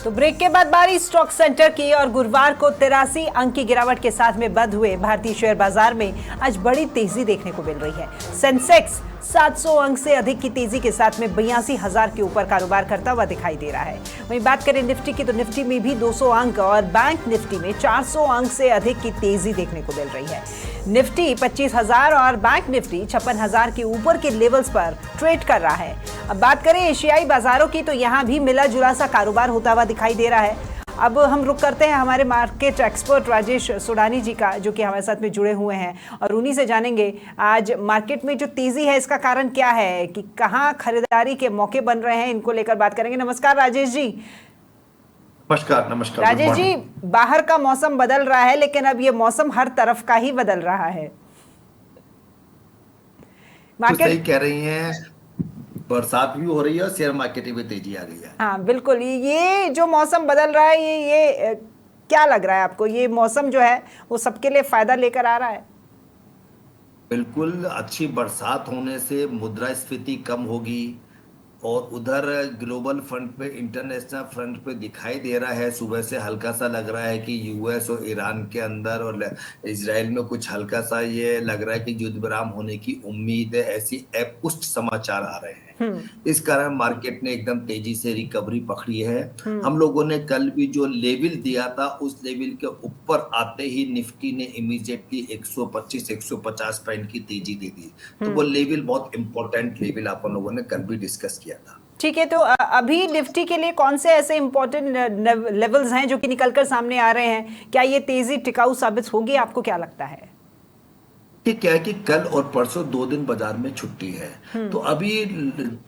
तो ब्रेक के बाद बारी स्टॉक सेंटर की और गुरुवार को 83 अंक की गिरावट के साथ में बंद हुए भारतीय शेयर बाजार में आज बड़ी तेजी देखने को मिल रही है। सेंसेक्स 700 अंक से अधिक की तेजी के साथ में 82,000 के ऊपर कारोबार करता हुआ दिखाई दे रहा है। वहीं बात करें निफ्टी की तो निफ्टी में भी 200 अंक और बैंक निफ्टी में 400 अंक से अधिक की तेजी देखने को मिल रही है। निफ्टी 25,000 और बैंक निफ्टी 56,000 के ऊपर के लेवल्स पर ट्रेड कर रहा है। अब बात करें एशियाई बाजारों की तो यहाँ भी मिला जुला सा कारोबार होता हुआ दिखाई दे रहा है। अब हम रुक करते हैं हमारे मार्केट एक्सपर्ट राजेश सुडानी जी का, जो कि हमारे साथ में जुड़े हुए हैं और उन्हीं से जानेंगे आज मार्केट में जो तेजी है इसका कारण क्या है, कि कहाँ खरीदारी के मौके बन रहे हैं, इनको लेकर बात करेंगे। नमस्कार राजेश जी। नमस्कार। नमस्कार राजेश जी, बाहर का मौसम बदल रहा है लेकिन अब ये मौसम हर तरफ का ही बदल रहा है। मार्केट सही कह रही हैं, बरसात भी हो रही है और शेयर मार्केट में तेजी आ गई है। हाँ बिल्कुल, ये जो मौसम बदल रहा है ये क्या लग रहा है आपको, ये मौसम जो है वो सबके लिए फायदा लेकर आ रहा है? बिल्कुल, अच्छी बरसात होने से मुद्रास्फीति कम होगी और उधर ग्लोबल फ्रंट पे, इंटरनेशनल फ्रंट पे दिखाई दे रहा है, सुबह से हल्का सा लग रहा है कि यूएस और ईरान के अंदर और इजराइल में कुछ हल्का सा ये लग रहा है कि युद्ध विराम होने की उम्मीद है। ऐसी अपुष्ट समाचार आ रहे हैं। इस कारण मार्केट ने एकदम तेजी से रिकवरी पकड़ी है। हम लोगों ने कल भी जो लेवल दिया था उस लेवल के ऊपर आते ही निफ्टी ने इमीडिएटली 125-150 पॉइंट की तेजी दे दी। तो वो लेवल बहुत इंपॉर्टेंट लेवल अपन लोगों ने कल भी डिस्कस किया था। ठीक है, तो अभी निफ्टी के लिए कौन से ऐसे इंपॉर्टेंट लेवल्स हैं जो कि निकलकर सामने आ रहे हैं? क्या ये तेजी टिकाऊ साबित होगी, आपको क्या लगता है? कि क्या है कि कल और परसों 2 दिन बाजार में छुट्टी है, तो अभी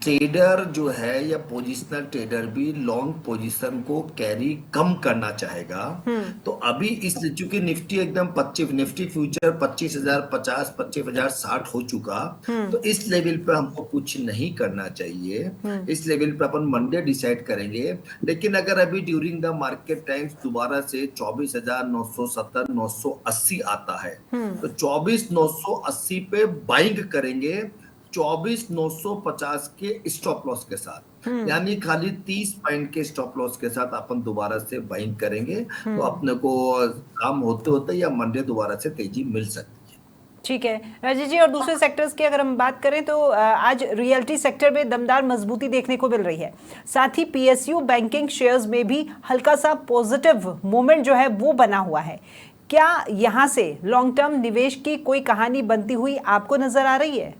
ट्रेडर जो है या पोजिशनल ट्रेडर भी लॉन्ग पोजीशन को कैरी कम करना चाहेगा। तो अभी इस चूंकि निफ्टी एकदम 25, निफ्टी फ्यूचर 25,050, 25,060 हो चुका, तो इस लेवल पे हमको कुछ नहीं करना चाहिए। इस लेवल पे अपन मंडे डिसाइड करेंगे। लेकिन अगर अभी ड्यूरिंग द मार्केट टाइम्स दोबारा से 24,970, 980 आता है तो 24,980 पे बाइंग करेंगे 24,950 के स्टॉप लॉस के साथ, यानी खाली 30 पॉइंट के स्टॉप लॉस के साथ अपन दोबारा से बाइंग करेंगे। तो अपने को काम होते होते या मंडे दोबारा से तेजी मिल सकती है। ठीक है राजेश जी, और दूसरे सेक्टर्स की अगर हम बात करें तो आज रियल्टी सेक्टर में दमदार मजबूती देखने को मिल रही है। साथ ही पीएसयू बैंकिंग शेयर्स में भी हल्का सा पॉजिटिव मोमेंट जो है वो बना हुआ है। क्या यहां से लॉन्ग टर्म निवेश की कोई कहानी बनती हुई आपको नजर आ रही है?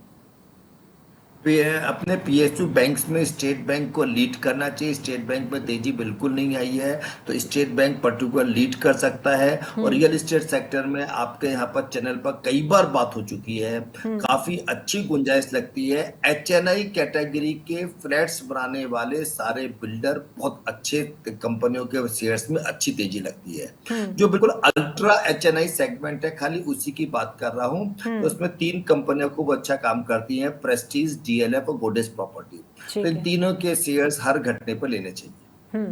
अपने पीएसयू बैंक्स में स्टेट बैंक को लीड करना चाहिए। स्टेट बैंक में तेजी बिल्कुल नहीं आई है, तो स्टेट बैंक पर्टिकुलर लीड कर सकता है। और रियल एस्टेट सेक्टर में आपके यहाँ पर चैनल पर कई बार बात हो चुकी है, काफी अच्छी गुंजाइश लगती है। एचएनआई कैटेगरी के फ्लैट्स बनाने वाले सारे बिल्डर बहुत अच्छे कंपनियों के शेयर्स में अच्छी तेजी लगती है। जो बिल्कुल अल्ट्रा एचएनआई सेगमेंट है, खाली उसी की बात कर रहा हूँ, तो उसमें 3 कंपनियां खूब अच्छा काम करती हैं, प्रेस्टीज, डीएलएफ और गोडेस प्रॉपर्टी। तो इन तीनों के शेयर्स हर घटने पर लेने चाहिए।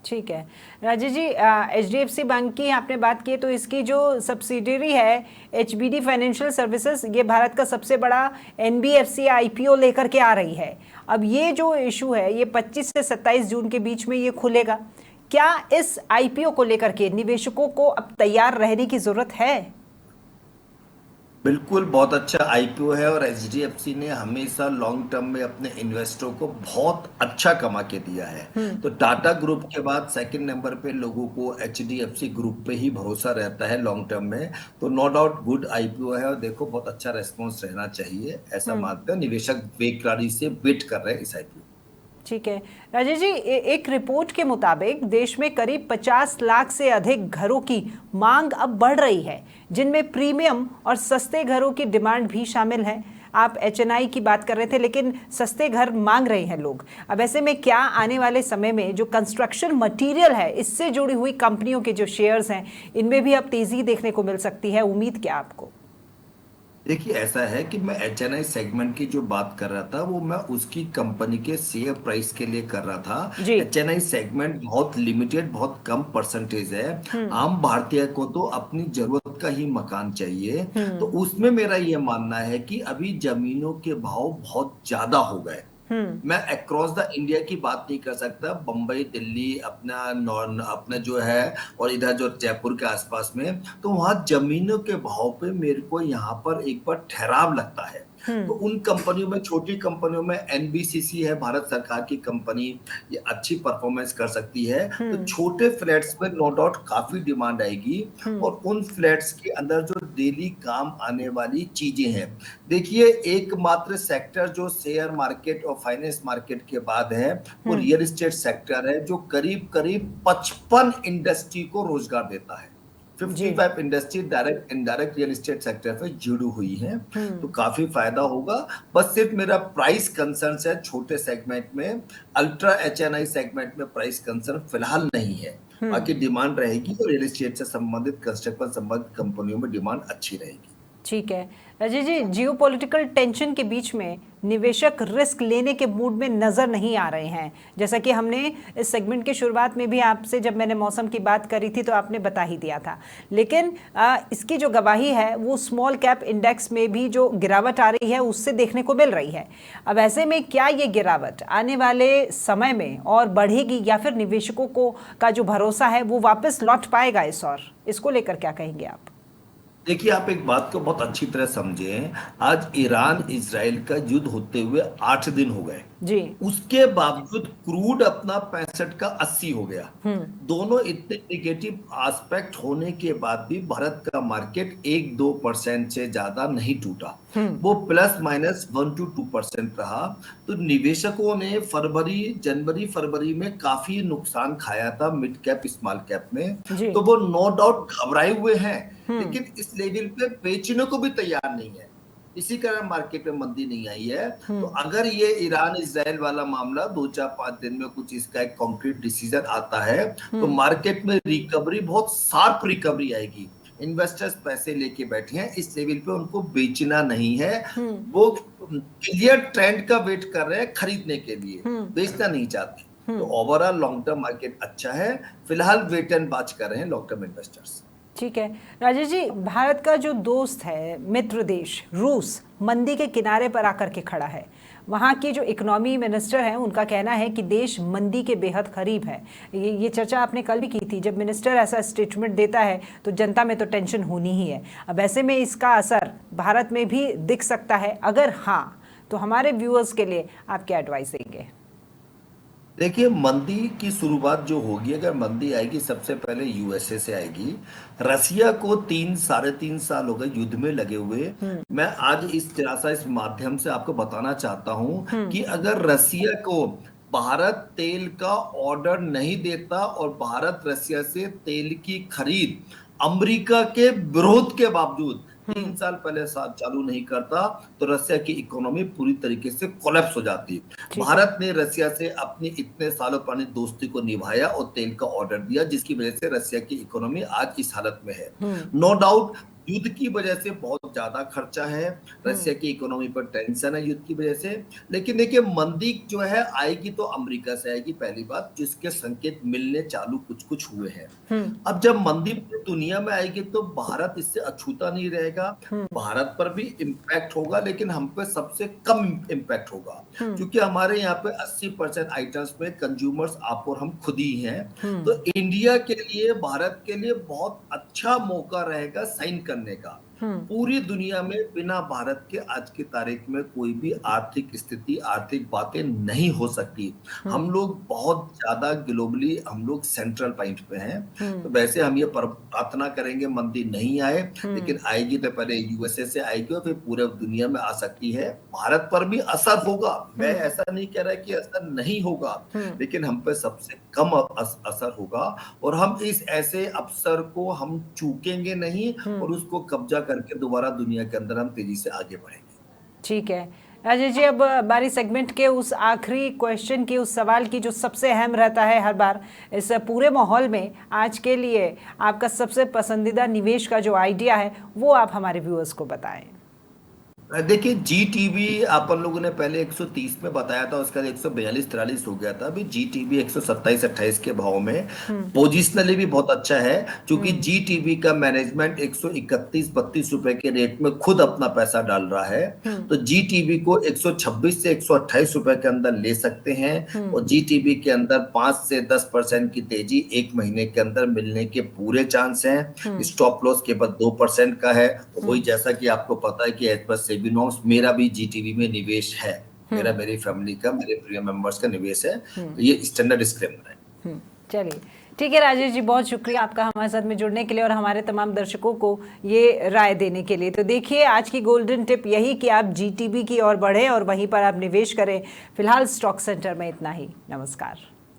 ठीक है राजेश जी, एचडीएफसी बैंक की आपने बात की, तो इसकी जो सब्सिडियरी है एचबीडी फाइनेंशियल सर्विसेज, ये भारत का सबसे बड़ा एनबीएफसी आईपीओ लेकर के आ रही है। अब ये जो इशू है ये 25 से 27 जून के बीच में ये खुलेगा। क्या इस आईपीओ को लेकर के निवेशकों को अब तैयार रहने की जरूरत है? बिल्कुल, बहुत अच्छा आईपीओ है और एचडीएफसी ने हमेशा लॉन्ग टर्म में अपने इन्वेस्टरों को बहुत अच्छा कमा के दिया है। तो टाटा ग्रुप के बाद सेकंड नंबर पे लोगों को एचडीएफसी ग्रुप पे ही भरोसा रहता है लॉन्ग टर्म में। तो नो डाउट गुड आईपीओ है और देखो बहुत अच्छा रेस्पॉन्स रहना चाहिए, ऐसा मानते हैं निवेशक। बेकरारी से वेट कर रहे हैं इस आईपीओ। ठीक है राजेश जी, एक रिपोर्ट के मुताबिक देश में करीब 50 लाख से अधिक घरों की मांग अब बढ़ रही है, जिनमें प्रीमियम और सस्ते घरों की डिमांड भी शामिल है। आप एचएनआई की बात कर रहे थे, लेकिन सस्ते घर मांग रहे हैं लोग। अब ऐसे में क्या आने वाले समय में जो कंस्ट्रक्शन मटेरियल है इससे जुड़ी हुई कंपनियों के जो शेयर्स हैं इनमें भी अब तेजी देखने को मिल सकती है? उम्मीद क्या आपको? देखिए, ऐसा है कि मैं एचएनआई सेगमेंट की जो बात कर रहा था वो मैं उसकी कंपनी के शेयर प्राइस के लिए कर रहा था। एचएनआई सेगमेंट बहुत लिमिटेड, बहुत कम परसेंटेज है। आम भारतीय को तो अपनी जरूरत का ही मकान चाहिए। तो उसमें मेरा ये मानना है कि अभी जमीनों के भाव बहुत ज्यादा हो गए। मैं अक्रॉस द इंडिया की बात नहीं कर सकता, बम्बई, दिल्ली, अपना नॉर्न अपना जो है, और इधर जो जयपुर के आसपास में, तो वहां जमीनों के भाव पे मेरे को यहाँ पर एक बार ठहराव लगता है। तो उन कंपनियों में, छोटी कंपनियों में, एनबीसीसी है भारत सरकार की कंपनी, ये अच्छी परफॉर्मेंस कर सकती है। तो छोटे फ्लैट्स में नो डाउट काफी डिमांड आएगी, और उन फ्लैट्स के अंदर जो डेली काम आने वाली चीजें हैं, देखिए एकमात्र सेक्टर जो शेयर मार्केट और फाइनेंस मार्केट के बाद है वो रियल एस्टेट सेक्टर है, जो करीब करीब 55 इंडस्ट्री को रोजगार देता है। 55 industry direct indirect real estate sector पे जुड़ी हुई है, तो काफी फायदा होगा। बस सिर्फ मेरा प्राइस कंसर्न है छोटे सेगमेंट में, अल्ट्रा एचएनआई सेगमेंट में प्राइस कंसर्न फिलहाल नहीं है। बाकी डिमांड रहेगी, और रियल एस्टेट से संबंधित, कंस्ट्रक्शन संबंधित कंपनियों में डिमांड अच्छी रहेगी। ठीक है राजेश जी, जियोपॉलिटिकल टेंशन के बीच में निवेशक रिस्क लेने के मूड में नज़र नहीं आ रहे हैं। जैसा कि हमने इस सेगमेंट की शुरुआत में भी आपसे, जब मैंने मौसम की बात करी थी, तो आपने बता ही दिया था। लेकिन इसकी जो गवाही है वो स्मॉल कैप इंडेक्स में भी जो गिरावट आ रही है उससे देखने को मिल रही है। अब ऐसे में क्या ये गिरावट आने वाले समय में और बढ़ेगी, या फिर निवेशकों को का जो भरोसा है वो वापस लौट पाएगा इसको लेकर क्या कहेंगे आप? देखिए, आप एक बात को बहुत अच्छी तरह समझें, आज ईरान इजराइल का युद्ध होते हुए 8 दिन हो गए जी। उसके बावजूद क्रूड अपना 65 का 80 हो गया। दोनों इतने निगेटिव एस्पेक्ट होने के बाद भी भारत का मार्केट 1-2% से ज्यादा नहीं टूटा, वो प्लस माइनस 1-2% रहा। तो निवेशकों ने जनवरी फरवरी में काफी नुकसान खाया था मिड कैप स्मॉल कैप में, तो वो नो डाउट घबराए हुए हैं, लेकिन इस लेवल पे बेचने को भी तैयार नहीं है। इसी कारण मार्केट में मंदी नहीं आई है। तो अगर ये ईरान इजराइल वाला मामला 2-4-5 दिन में कुछ इसका एक कॉन्क्रीट डिसीजन आता है, तो मार्केट में रिकवरी, बहुत शार्प रिकवरी आएगी। इन्वेस्टर्स पैसे लेके बैठे हैं, इस लेवल पे उनको बेचना नहीं है, वो क्लियर ट्रेंड का वेट कर रहे हैं खरीदने के लिए, बेचना नहीं चाहते। तो ओवरऑल लॉन्ग टर्म मार्केट अच्छा है, फिलहाल वेट एंड वॉच कर रहे हैं लॉन्ग टर्म इन्वेस्टर्स। ठीक है राजेश जी, भारत का जो दोस्त है, मित्र देश रूस, मंदी के किनारे पर आकर के खड़ा है। वहाँ की जो इकोनॉमी मिनिस्टर हैं उनका कहना है कि देश मंदी के बेहद करीब है। ये चर्चा आपने कल भी की थी। जब मिनिस्टर ऐसा स्टेटमेंट देता है तो जनता में तो टेंशन होनी ही है। अब ऐसे में इसका असर भारत में भी दिख सकता है? अगर हाँ, तो हमारे व्यूअर्स के लिए आप क्या एडवाइस देंगे? देखिए, मंदी की शुरुआत जो होगी, अगर मंदी आएगी सबसे पहले यूएसए से आएगी। रसिया को 3-3.5 साल हो गए युद्ध में लगे हुए। मैं आज इस माध्यम से आपको बताना चाहता हूं कि अगर रसिया को भारत तेल का ऑर्डर नहीं देता और भारत रसिया से तेल की खरीद अमेरिका के विरोध के बावजूद 3 साल पहले चालू नहीं करता, तो रसिया की इकोनॉमी पूरी तरीके से कोलैप्स हो जाती। भारत ने रसिया से अपनी इतने सालों पुरानी दोस्ती को निभाया और तेल का ऑर्डर दिया, जिसकी वजह से रसिया की इकोनॉमी आज इस हालत में है। नो डाउट युद्ध की वजह से बहुत ज्यादा खर्चा है, रसिया की इकोनॉमी पर टेंशन है युद्ध की वजह से। लेकिन देखिए, मंदी जो है आएगी तो अमेरिका से आएगी, पहली बात, जिसके संकेत मिलने चालू कुछ हुए हैं। अब जब मंदी दुनिया में आएगी तो भारत इससे अछूता नहीं रहेगा। भारत पर भी इम्पैक्ट होगा, लेकिन हम पे सबसे कम इम्पैक्ट होगा, क्योंकि हमारे यहाँ पे 80% आइटम्स में कंज्यूमर्स आप और हम खुद ही हैं। तो इंडिया के लिए, भारत के लिए बहुत अच्छा मौका रहेगा साइन करने का। पूरी दुनिया में बिना भारत के आज की तारीख में कोई भी आर्थिक स्थिति, आर्थिक बातें नहीं हो सकती। हम लोग बहुत ज्यादा ग्लोबली, हम लोग सेंट्रल पॉइंट पे हैं। तो वैसे हम ये प्रार्थना करेंगे मंदी नहीं आए, लेकिन आएगी तो पहले यूएसए से आएगी और फिर पूरे दुनिया में आ सकती है। भारत पर भी असर होगा, मैं ऐसा नहीं कह रहा कि असर नहीं होगा, लेकिन हम पे सबसे कम असर होगा, और हम इस ऐसे अवसर को हम चूकेंगे नहीं, और उसको कब्जा करके दोबारा दुनिया के अंदर हम तेजी से आगे बढ़ेंगे। ठीक है राजेश जी, अब हमारी सेगमेंट के उस आखिरी क्वेश्चन की, उस सवाल की जो सबसे अहम रहता है हर बार इस पूरे माहौल में, आज के लिए आपका सबसे पसंदीदा निवेश का जो आइडिया है वो आप हमारे व्यूअर्स को बताएं। देखिए जी टीवी अपन लोगों ने पहले 130 में बताया था, उसका 142-43 हो गया था। अभी जी टीवी 127-28 के भाव में पोजिशनली भी बहुत अच्छा है, क्योंकि जी टीवी का मैनेजमेंट 131-32 रुपए के रेट में खुद अपना पैसा डाल रहा है। तो जी टीवी को 126 से 128 रुपए के अंदर ले सकते हैं, और जी टीवी के अंदर 5 से 10% की तेजी एक महीने के अंदर मिलने के पूरे चांस हैं। स्टॉप लॉस केवल 2% का है। वही जैसा कि आपको पता है कि एज पर सेबी नॉर्म्स मेरा भी जीटीवी में निवेश है, मेरा मेरी फैमिली का, मेरे प्रिय मेंबर्स का निवेश है, तो ये स्टैंडर्ड डिस्क्लेमर है। चलिए ठीक है राजेश जी, बहुत शुक्रिया आपका हमारे साथ में जुड़ने के लिए और हमारे तमाम दर्शकों को ये राय देने के लिए। तो देखिए आज की गोल्डन टिप यही कि आप जीटीबी की ओर बढ़े और वहीं पर आप निवेश करें। फिलहाल स्टॉक सेंटर में इतना ही। नमस्कार।